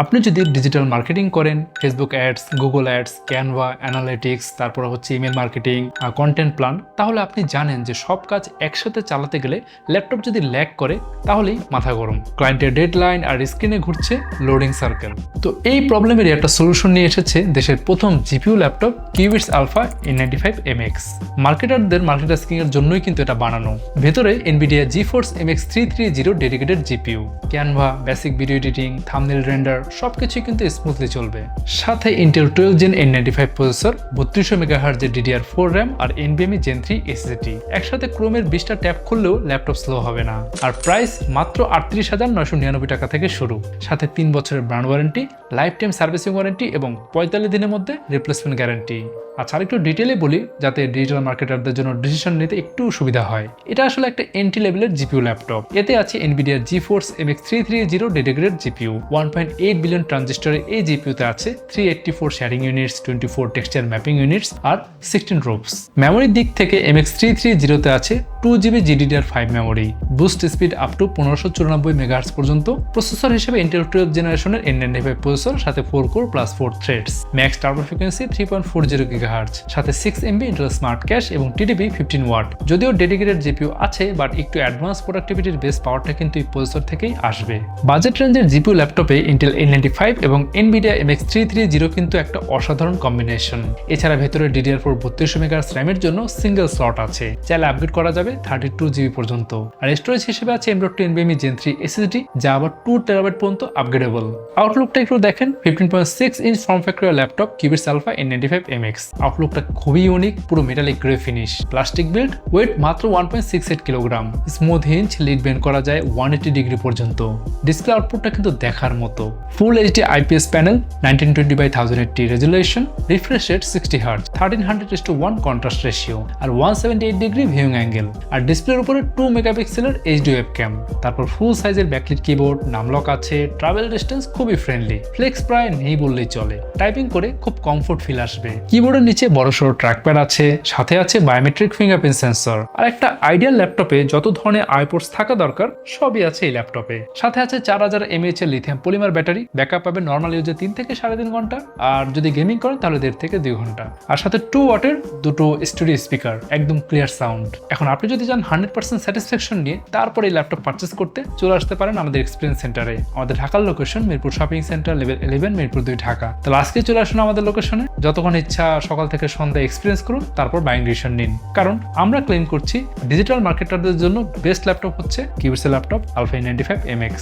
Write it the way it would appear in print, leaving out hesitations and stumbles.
আপনি যদি digital marketing করেন, Facebook ads, Google ads, Canva, analytics, তারপর হচ্ছে ইমেল মার্কেটিং, কন্টেন্ট প্ল্যান, তাহলে আপনি জানেন যে সব কাজ একসাথে চালাতে গেলে ল্যাপটপ যদি ল্যাগ করে তাহলেই মাথা গরম। ক্লায়েন্টের ডেডলাইন আর স্ক্রিনে ঘুরছে লোডিং সার্কেল। তো এই প্রবলেমেরই একটা সলিউশন নিয়ে এসেছে দেশের প্রথম GPU laptop Qubits alpha N95MX। মার্কেটারদের মাল্টিটাস্কিং এর জন্যই কিন্তু এটা বানানো। ভেতরে Nvidia GeForce MX 330 dedicated GPU, Canva, basic video editing, thumbnail render সবকিছুই কিন্তু স্মুথলি চলবে। সাথে Intel 12 Gen N95 processor, 3200 MHz DDR4 RAM আর NVMe Gen 3 SSD। একসাথে ক্রোমের 20টা ট্যাব খুললেও ল্যাপটপ স্লো হবে না। আর প্রাইস মাত্র 38,999 টাকা থেকে শুরু। সাথে 3 বছরের brand warranty, life time servicing warranty এবং 45 দিনের মধ্যে রিপ্লেসমেন্ট গ্যারান্টি। আচ্ছা, আর একটু ডিটেলে বলি যাতে ডিজিটাল মার্কেটারদের জন্য ডিসিশন নিতে একটু সুবিধা হয়। এটা আসলে একটা এন্ট্রি লেভেলের জিপিইউ ল্যাপটপ। এতে আছে Nvidia GeForce MX 330 dedicated GPU. 1.8 billion ট্রানজিস্টরের এই জিপিইউতে আছে 384 sharing units, 24 texture mapping units আর 16 রোপস। মেমোরির দিক থেকে MX 330 তে আছে 2GB GDDR5 memory, boost speed up to 1594 megahertz পর্যন্ত। প্রসেসর হিসেবে ইন্টেল 12 জেনারেশনের N95 প্রসেসর, সাথে 4 core plus 4 threads, max turbo frequency 3.40 GHz, সাথে 6 MB ইন্টেল স্মার্ট ক্যাশ এবং TDP 15 ওয়াট। যদিও ডেডিকেটেড জিপিইউ আছে, বাট একটু অ্যাডভান্স প্রোডাক্টিভিটির বেস পাওয়ারটা কিন্তু এই প্রসেসর থেকেই আসবে। বাজেট রেঞ্জের জিপিইউ ল্যাপটপে ইন্টেল N95 এবং এনভিডিয়া MX 330 কিন্তু একটা অসাধারণ কম্বিনেশন। এছাড়া ভেতরে DDR4 3200 MHz র্যামের জন্য সিঙ্গেল স্লট আছে, চাইলে আপগ্রেড করা যাবে 32GB পর্যন্ত। আর স্টোরেজ হিসেবে আছে M.2 NVMe Gen 3 SSD, যা আবার 2 TB পর্যন্ত আপগ্রেডেবল। আউটলুকটা একটু দেখেন। 15.6 ইঞ্চ ফর্ম ফ্যাক্টরের ল্যাপটপ কিউবিটস আলফা N95MX। আউটলুকটা খুবই ইউনিক, পুরো metallic grey finish, plastic build, weight মাত্র 1.68 kilogram, smooth hinge, lid bend করা যায় 180 ডিগ্রি পর্যন্ত। ডিসপ্লে আউটপুটটা কিন্তু দেখার মতো। Full HD IPS panel, 1920x1080 resolution, refresh rate 60Hz, 1300:1 contrast ratio আর 178 ডিগ্রি ভিউইং অ্যাঙ্গেল। আর ডিসপ্লের উপরে 2 মেগাপিক্সেলের HD ওয়েবক্যাম। তারপর ফুল সাইজের ব্যাকলিট কিবোর্ড, নামলক আছে, ট্রাভেল ডিস্টেন্স খুবই ফ্রেন্ডলি, ফ্লেক্স প্রায় নেই বললেই চলে। টাইপিং করে খুব কমফোর্ট ফিল আসবে। কিবোর্ডের নিচে বড়সড় ট্র্যাকপ্যাড আছে, সাথে আছে বায়োমেট্রিক ফিঙ্গারপ্রিন্ট সেন্সর। আর একটা আইডিয়াল ল্যাপটপে যত ধরনের আইপোর্টস থাকা দরকার সবই আছে এই ল্যাপটপে। সাথে আছে 4000 mAh এর লিথিয়াম পলিমার ব্যাটারি, ব্যাকআপ পাবে নর্মাল ইউজে 3 থেকে 3.5 ঘন্টা, আর যদি গেমিং করেন তাহলে 1.5 থেকে 2 ঘন্টা। আর সাথে 2 ওয়াটের দুটো স্টুডিও স্পিকার, একদম ক্লিয়ার সাউন্ড। এখন আপনি যদি চান 100% স্যাটিসফ্যাকশন নিয়ে তারপর এই ল্যাপটপ পারচেস করতে, চলে আসতে পারেন আমাদের এক্সপিরিয়েন্স সেন্টারে। আমাদের ঢাকার location Mirpur shopping centre, level 11, Mirpur 2 Dhaka. তাহলে আজকে চলে আসুন আমাদের লোকেশনে, যতক্ষণ ইচ্ছা সকাল থেকে সন্ধ্যা এক্সপিরিয়েন্স করুন, তারপর বাইং ডিসিশন নিন। কারণ আমরা ক্লেম করছি ডিজিটাল মার্কেটারদের জন্য বেস্ট ল্যাপটপ হচ্ছে কিউবিটস ল্যাপটপ আলফা N95MX।